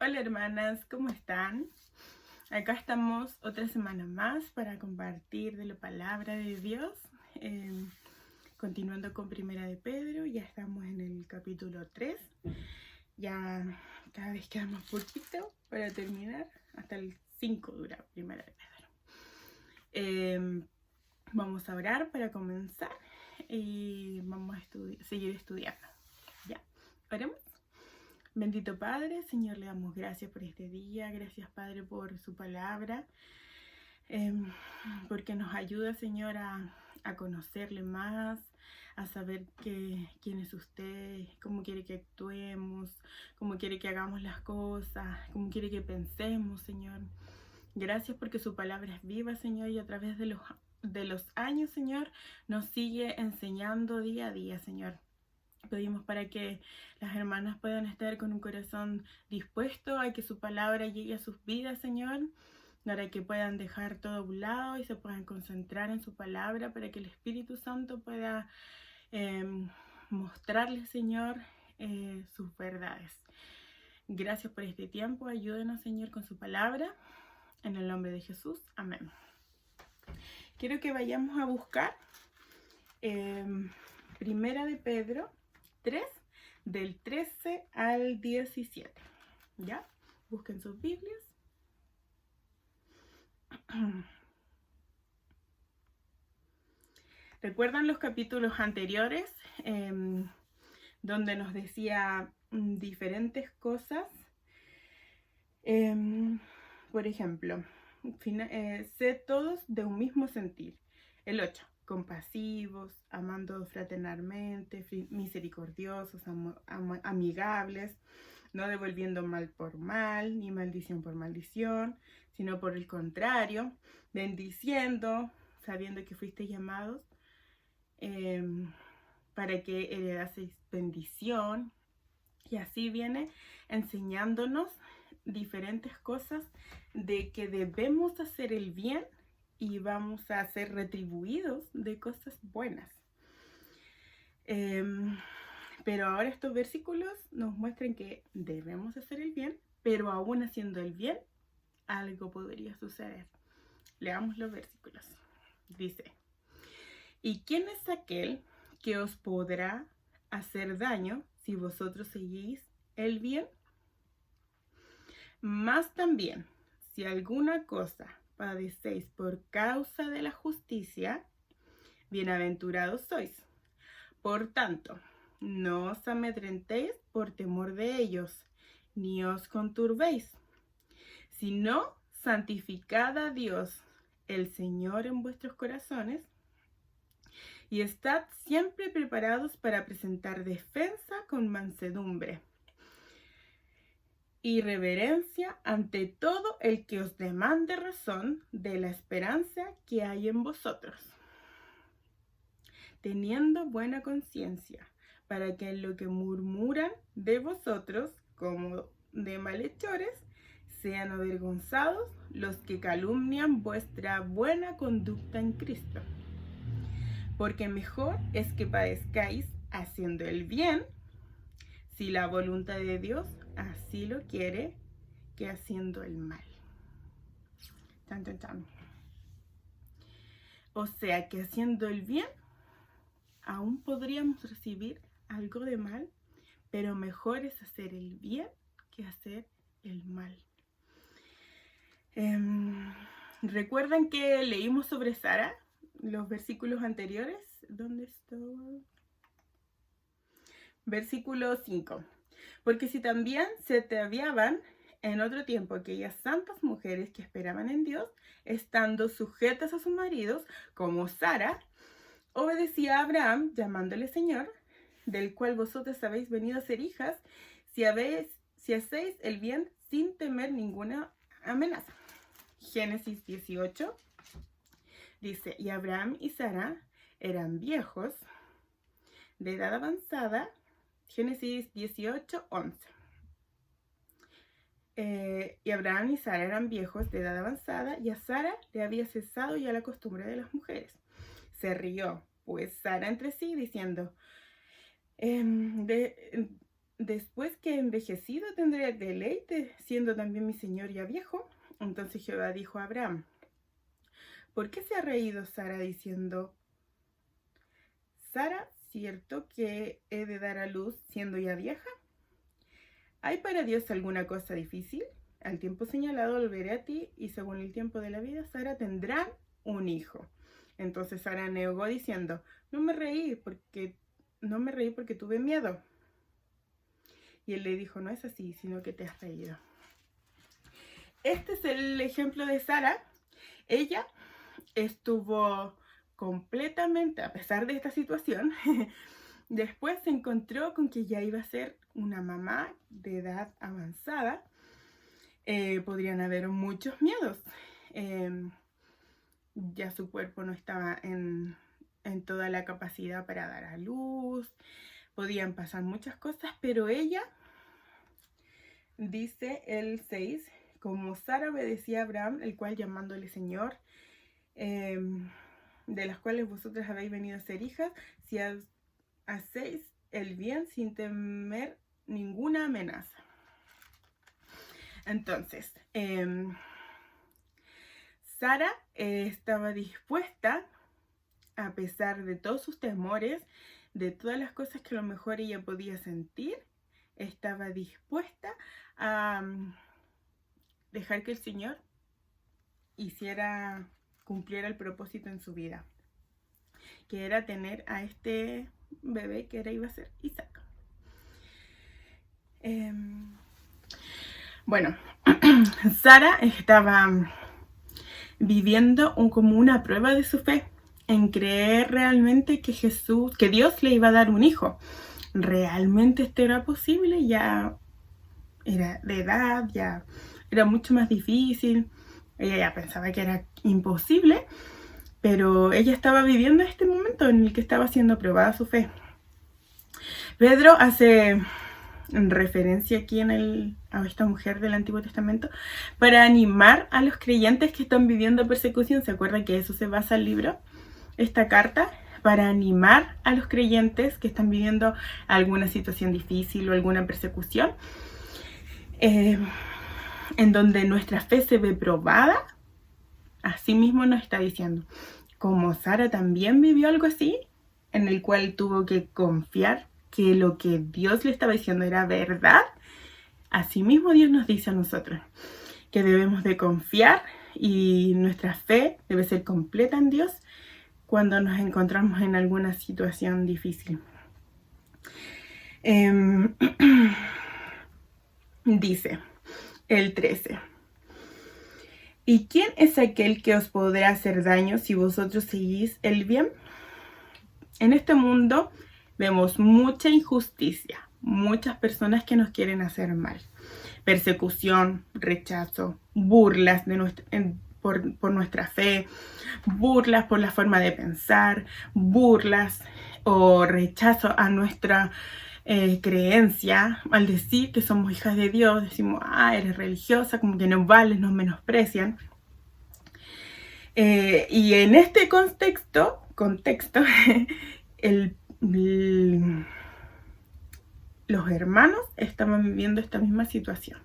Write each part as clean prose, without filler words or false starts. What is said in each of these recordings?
Hola hermanas, ¿cómo están? Acá estamos otra semana más para compartir de la palabra de Dios. Continuando con Primera de Pedro, ya estamos en el capítulo 3. Ya cada vez queda más poquito para terminar. Hasta el 5 dura Primera de Pedro. Vamos a orar para comenzar y vamos a seguir estudiando. Ya, oremos. Bendito Padre, Señor, le damos gracias por este día, gracias Padre por su palabra, porque nos ayuda, Señor, a conocerle más, a saber quién es usted, cómo quiere que actuemos, cómo quiere que hagamos las cosas, cómo quiere que pensemos, Señor. Gracias porque su palabra es viva, Señor, y a través de los años, Señor, nos sigue enseñando día a día, Señor. Pedimos para que las hermanas puedan estar con un corazón dispuesto a que su palabra llegue a sus vidas, Señor, para que puedan dejar todo a un lado y se puedan concentrar en su palabra, para que el Espíritu Santo pueda mostrarles, Señor, sus verdades. Gracias por este tiempo. Ayúdenos, Señor, con su palabra. En el nombre de Jesús. Amén. Quiero que vayamos a buscar Primera de Pedro 3, del 13 al 17. ¿Ya? Busquen sus Biblias. ¿Recuerdan los capítulos anteriores donde nos decía diferentes cosas? Por ejemplo, sé todos de un mismo sentir. El 8. Compasivos, amando fraternalmente, misericordiosos, amigables, no devolviendo mal por mal, ni maldición por maldición, sino por el contrario, bendiciendo, sabiendo que fuisteis llamados para que heredaseis bendición. Y así viene enseñándonos diferentes cosas de que debemos hacer el bien y vamos a ser retribuidos de cosas buenas. Pero ahora estos versículos nos muestran que debemos hacer el bien, pero aún haciendo el bien, algo podría suceder. Leamos los versículos. Dice: ¿y quién es aquel que os podrá hacer daño si vosotros seguís el bien? Más también, si alguna cosa padecéis por causa de la justicia, bienaventurados sois. Por tanto, no os amedrentéis por temor de ellos, ni os conturbéis, sino santificad a Dios, el Señor, en vuestros corazones, y estad siempre preparados para presentar defensa con mansedumbre y reverencia ante todo el que os demande razón de la esperanza que hay en vosotros, teniendo buena conciencia, para que en lo que murmuran de vosotros como de malhechores sean avergonzados los que calumnian vuestra buena conducta en Cristo. Porque mejor es que padezcáis haciendo el bien, si la voluntad de Dios así lo quiere, que haciendo el mal. Tan, tan, tan. O sea que haciendo el bien, aún podríamos recibir algo de mal, pero mejor es hacer el bien que hacer el mal. ¿Recuerdan que leímos sobre Sara? Los versículos anteriores. ¿Dónde estoy? Versículo 5. Porque si también se ataviaban en otro tiempo aquellas santas mujeres que esperaban en Dios, estando sujetas a sus maridos, como Sara, obedecía a Abraham, llamándole Señor, del cual vosotros habéis venido a ser hijas, si hacéis el bien sin temer ninguna amenaza. Génesis 18 dice: y Abraham y Sara eran viejos, de edad avanzada. Génesis 18, 11. Y Abraham y Sara eran viejos, de edad avanzada, y a Sara le había cesado ya la costumbre de las mujeres. Se rió pues Sara entre sí, diciendo: después que he envejecido tendré deleite, siendo también mi señor ya viejo. Entonces Jehová dijo a Abraham: ¿por qué se ha reído Sara diciendo: Sara, cierto que he de dar a luz siendo ya vieja? ¿Hay para Dios alguna cosa difícil? Al tiempo señalado volveré a ti, y según el tiempo de la vida, Sara tendrá un hijo. Entonces Sara negó diciendo: no me reí porque tuve miedo. Y él le dijo: no es así, sino que te has reído. Este es el ejemplo de Sara. Ella estuvo completamente, a pesar de esta situación, después se encontró con que ya iba a ser una mamá de edad avanzada. Podrían haber muchos miedos. Ya su cuerpo no estaba en toda la capacidad para dar a luz. Podían pasar muchas cosas, pero ella, dice el 6, como Sara obedecía a Abraham, el cual llamándole Señor, de las cuales vosotras habéis venido a ser hijas, si hacéis el bien sin temer ninguna amenaza. Entonces, Sara estaba dispuesta, a pesar de todos sus temores, de todas las cosas que a lo mejor ella podía sentir, estaba dispuesta a dejar que el Señor cumpliera el propósito en su vida, que era tener a este bebé que iba a ser Isaac. Bueno, Sara estaba viviendo como una prueba de su fe, en creer realmente que Dios le iba a dar un hijo. ¿Realmente esto era posible? Ya era de edad, ya era mucho más difícil. Ella ya pensaba que era imposible, pero ella estaba viviendo este momento en el que estaba siendo probada su fe. Pedro hace referencia aquí a esta mujer del Antiguo Testamento para animar a los creyentes que están viviendo persecución. ¿Se acuerdan que eso se basa el libro? Esta carta, para animar a los creyentes que están viviendo alguna situación difícil o alguna persecución, en donde nuestra fe se ve probada. Así mismo nos está diciendo, como Sara también vivió algo así, en el cual tuvo que confiar que lo que Dios le estaba diciendo era verdad. Asimismo Dios nos dice a nosotros que debemos de confiar, y nuestra fe debe ser completa en Dios cuando nos encontramos en alguna situación difícil. Dice el 13: ¿y quién es aquel que os podrá hacer daño si vosotros seguís el bien? En este mundo vemos mucha injusticia, muchas personas que nos quieren hacer mal, persecución, rechazo, burlas por nuestra fe, burlas por la forma de pensar, burlas o rechazo a nuestra creencia. Al decir que somos hijas de Dios, decimos: eres religiosa, como que no vales, nos menosprecian. Y en este contexto los hermanos estaban viviendo esta misma situación.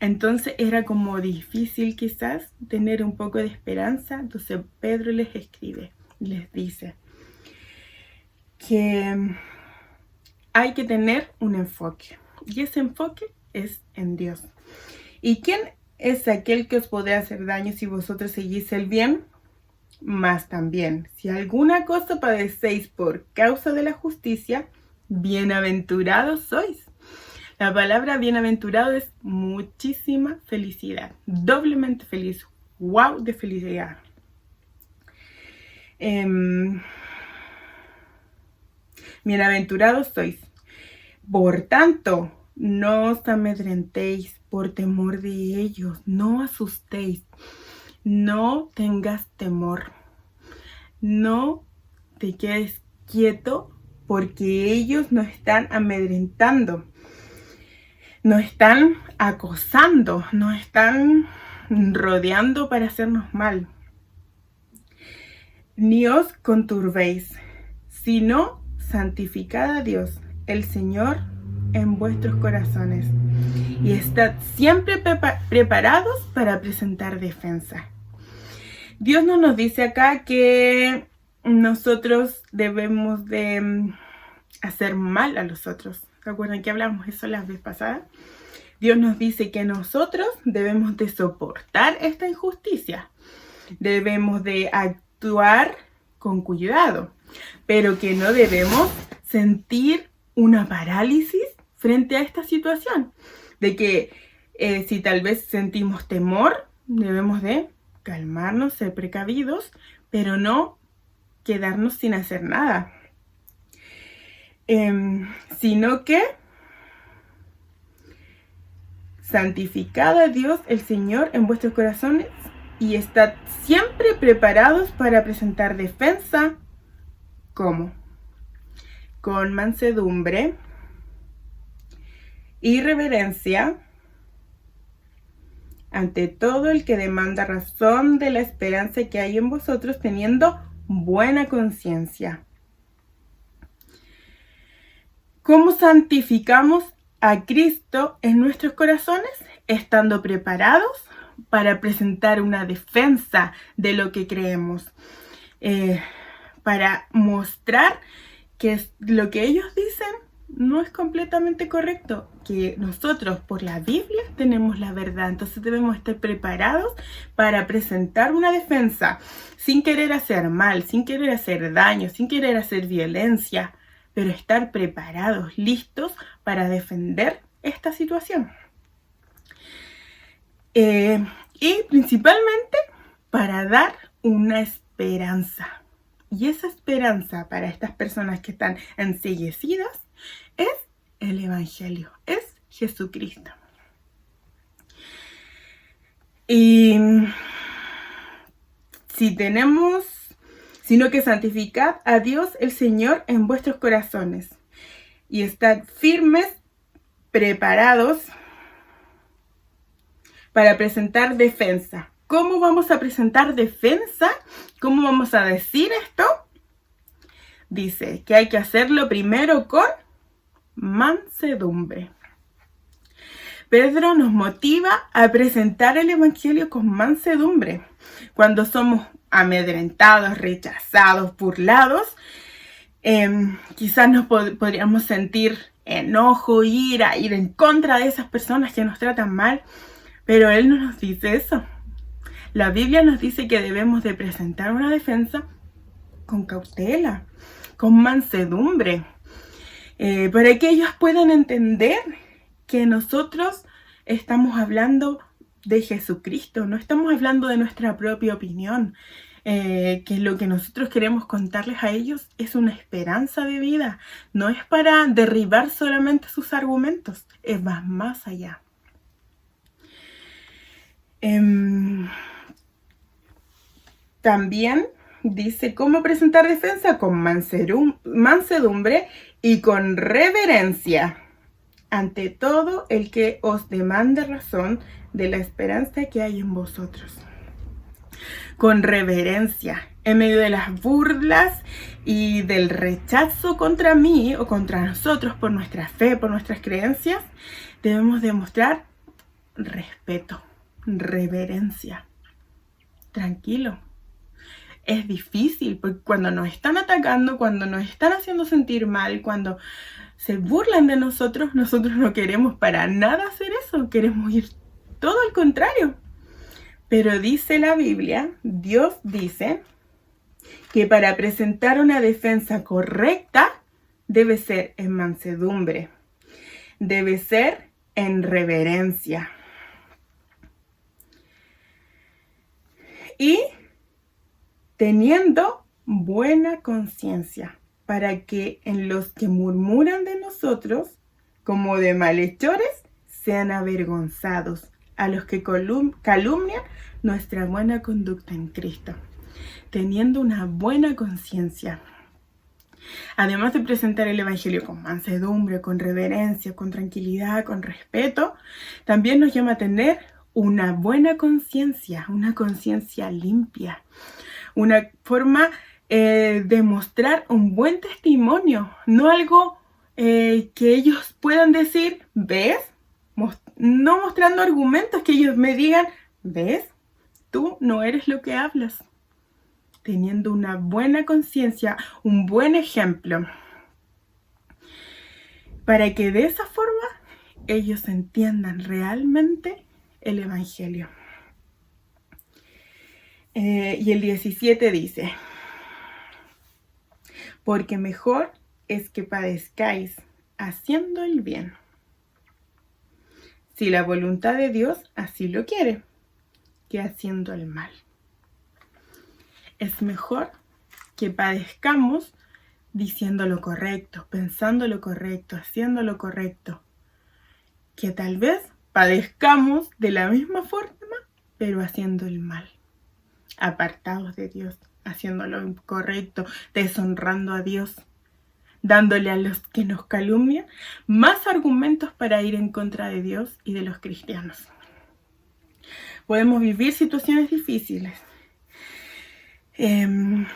Entonces era como difícil quizás tener un poco de esperanza. Entonces Pedro les escribe, les dice que hay que tener un enfoque, y ese enfoque es en Dios. ¿Y quién es aquel que os podrá hacer daño si vosotros seguís el bien? Mas también, si alguna cosa padecéis por causa de la justicia, bienaventurados sois. La palabra bienaventurado es muchísima felicidad, doblemente feliz, wow de felicidad. Bienaventurados sois. Por tanto, no os amedrentéis por temor de ellos, no asustéis, no tengas temor, no te quedes quieto, porque ellos nos están amedrentando, nos están acosando, nos están rodeando para hacernos mal. Ni os conturbéis, sino santificad a Dios, el Señor, en vuestros corazones, y estad siempre preparados para presentar defensa. Dios no nos dice acá que nosotros debemos de hacer mal a los otros. ¿Se acuerdan que hablamos eso la vez pasada? Dios nos dice que nosotros debemos de soportar esta injusticia. Debemos de actuar con cuidado, pero que no debemos sentir una parálisis frente a esta situación. De que si tal vez sentimos temor, debemos de calmarnos, ser precavidos, pero no quedarnos sin hacer nada. Sino que santificad a Dios el Señor en vuestros corazones y estad siempre preparados para presentar defensa. ¿Cómo? Con mansedumbre y reverencia ante todo el que demanda razón de la esperanza que hay en vosotros, teniendo buena conciencia. ¿Cómo santificamos a Cristo en nuestros corazones? Estando preparados para presentar una defensa de lo que creemos, para mostrar que lo que ellos dicen no es completamente correcto, que nosotros por la Biblia tenemos la verdad. Entonces debemos estar preparados para presentar una defensa sin querer hacer mal, sin querer hacer daño, sin querer hacer violencia, pero estar preparados, listos para defender esta situación. Y principalmente para dar una esperanza. Y esa esperanza para estas personas que están enceguecidas es el Evangelio, es Jesucristo. Y sino que santificad a Dios el Señor en vuestros corazones y estad firmes, preparados para presentar defensa. ¿Cómo vamos a presentar defensa? ¿Cómo vamos a decir esto? Dice que hay que hacerlo primero con mansedumbre. Pedro nos motiva a presentar el Evangelio con mansedumbre. Cuando somos amedrentados, rechazados, burlados, quizás nos podríamos sentir enojo, ira, ir en contra de esas personas que nos tratan mal, pero Él no nos dice eso. La Biblia nos dice que debemos de presentar una defensa con cautela, con mansedumbre, para que ellos puedan entender que nosotros estamos hablando de Jesucristo, no estamos hablando de nuestra propia opinión, que lo que nosotros queremos contarles a ellos es una esperanza de vida, no es para derribar solamente sus argumentos, es más allá. También dice cómo presentar defensa con mansedumbre y con reverencia ante todo el que os demande razón de la esperanza que hay en vosotros. Con reverencia, en medio de las burlas y del rechazo contra mí o contra nosotros por nuestra fe, por nuestras creencias, debemos demostrar respeto, reverencia. Tranquilo. Es difícil porque cuando nos están atacando, cuando nos están haciendo sentir mal, cuando se burlan de nosotros no queremos para nada hacer eso, queremos ir todo al contrario. Pero dice la Biblia, Dios dice que para presentar una defensa correcta debe ser en mansedumbre, debe ser en reverencia. Y teniendo buena conciencia, para que en los que murmuran de nosotros, como de malhechores, sean avergonzados, a los que calumnian nuestra buena conducta en Cristo, teniendo una buena conciencia. Además de presentar el Evangelio con mansedumbre, con reverencia, con tranquilidad, con respeto, también nos llama a tener una buena conciencia, una conciencia limpia, una forma demostrar un buen testimonio, no algo que ellos puedan decir, ¿ves? No mostrando argumentos que ellos me digan, ¿ves? Tú no eres lo que hablas. Teniendo una buena conciencia, un buen ejemplo, para que de esa forma ellos entiendan realmente el Evangelio. Y el 17 dice, porque mejor es que padezcáis haciendo el bien, si la voluntad de Dios así lo quiere, que haciendo el mal. Es mejor que padezcamos diciendo lo correcto, pensando lo correcto, haciendo lo correcto, que tal vez padezcamos de la misma forma, pero haciendo el mal, apartados de Dios, haciendo lo incorrecto, deshonrando a Dios, dándole a los que nos calumnian más argumentos para ir en contra de Dios y de los cristianos. Podemos vivir situaciones difíciles. El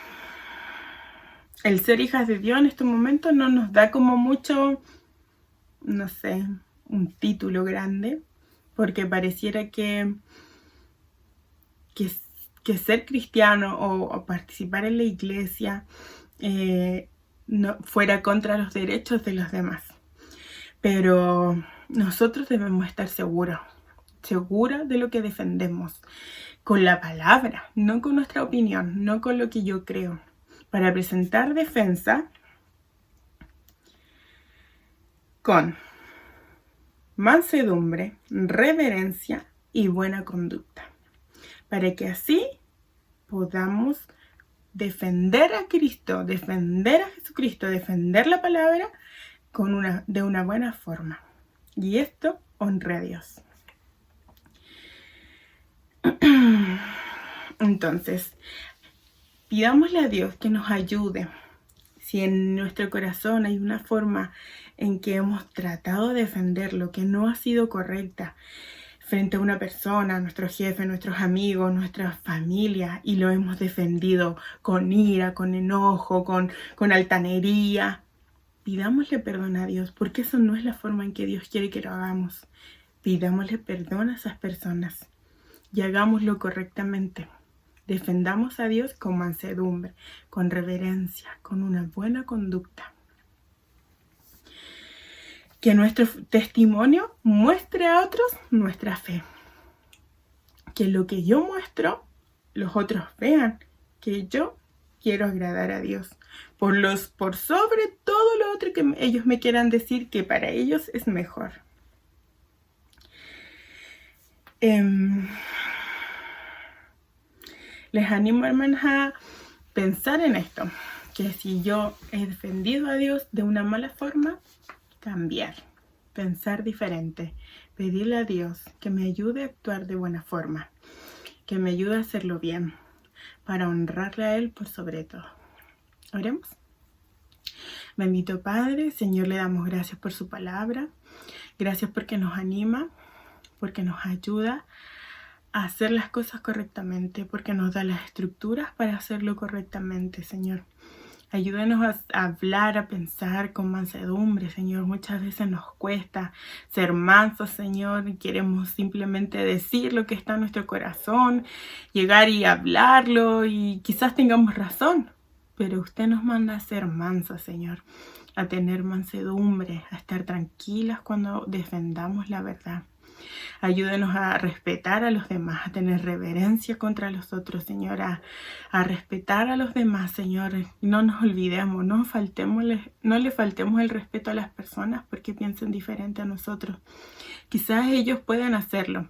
ser hijas de Dios en este momento no nos da como mucho, no sé, un título grande, porque pareciera que ser cristiano o participar en la iglesia no fuera contra los derechos de los demás. Pero nosotros debemos estar seguros de lo que defendemos, con la palabra, no con nuestra opinión, no con lo que yo creo, para presentar defensa con mansedumbre, reverencia y buena conducta, para que así podamos defender a Cristo, defender a Jesucristo, defender la palabra de una buena forma. Y esto honre a Dios. Entonces, pidámosle a Dios que nos ayude. Si en nuestro corazón hay una forma en que hemos tratado de defender lo que no ha sido correcta frente a una persona, nuestro jefe, nuestros amigos, nuestra familia, y lo hemos defendido con ira, con enojo, con altanería, pidámosle perdón a Dios, porque eso no es la forma en que Dios quiere que lo hagamos. Pidámosle perdón a esas personas y hagámoslo correctamente. Defendamos a Dios con mansedumbre, con reverencia, con una buena conducta. Que nuestro testimonio muestre a otros nuestra fe. Que lo que yo muestro, los otros vean que yo quiero agradar a Dios. Por sobre todo lo otro que ellos me quieran decir que para ellos es mejor. Les animo, hermanas, a pensar en esto. Que si yo he defendido a Dios de una mala forma, cambiar, pensar diferente, pedirle a Dios que me ayude a actuar de buena forma, que me ayude a hacerlo bien, para honrarle a Él por sobre todo. Oremos. Bendito Padre, Señor, le damos gracias por su palabra, gracias porque nos anima, porque nos ayuda a hacer las cosas correctamente, porque nos da las estructuras para hacerlo correctamente, Señor. Ayúdanos a hablar, a pensar con mansedumbre, Señor. Muchas veces nos cuesta ser mansos, Señor. Queremos simplemente decir lo que está en nuestro corazón, llegar y hablarlo, y quizás tengamos razón. Pero usted nos manda a ser mansos, Señor, a tener mansedumbre, a estar tranquilas cuando defendamos la verdad. Ayúdenos a respetar a los demás, a tener reverencia contra los otros, Señor, a respetar a los demás, Señor. No nos olvidemos, no le faltemos el respeto a las personas porque piensen diferente a nosotros. Quizás ellos pueden hacerlo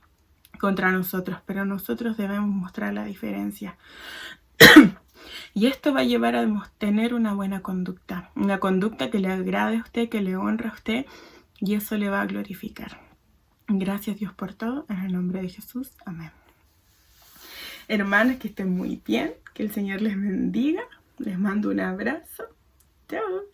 contra nosotros, pero nosotros debemos mostrar la diferencia. Y esto va a llevar a tener una buena conducta, una conducta que le agrade a usted, que le honre a usted, y eso le va a glorificar. Gracias, Dios, por todo. En el nombre de Jesús. Amén. Hermanas, que estén muy bien. Que el Señor les bendiga. Les mando un abrazo. Chao.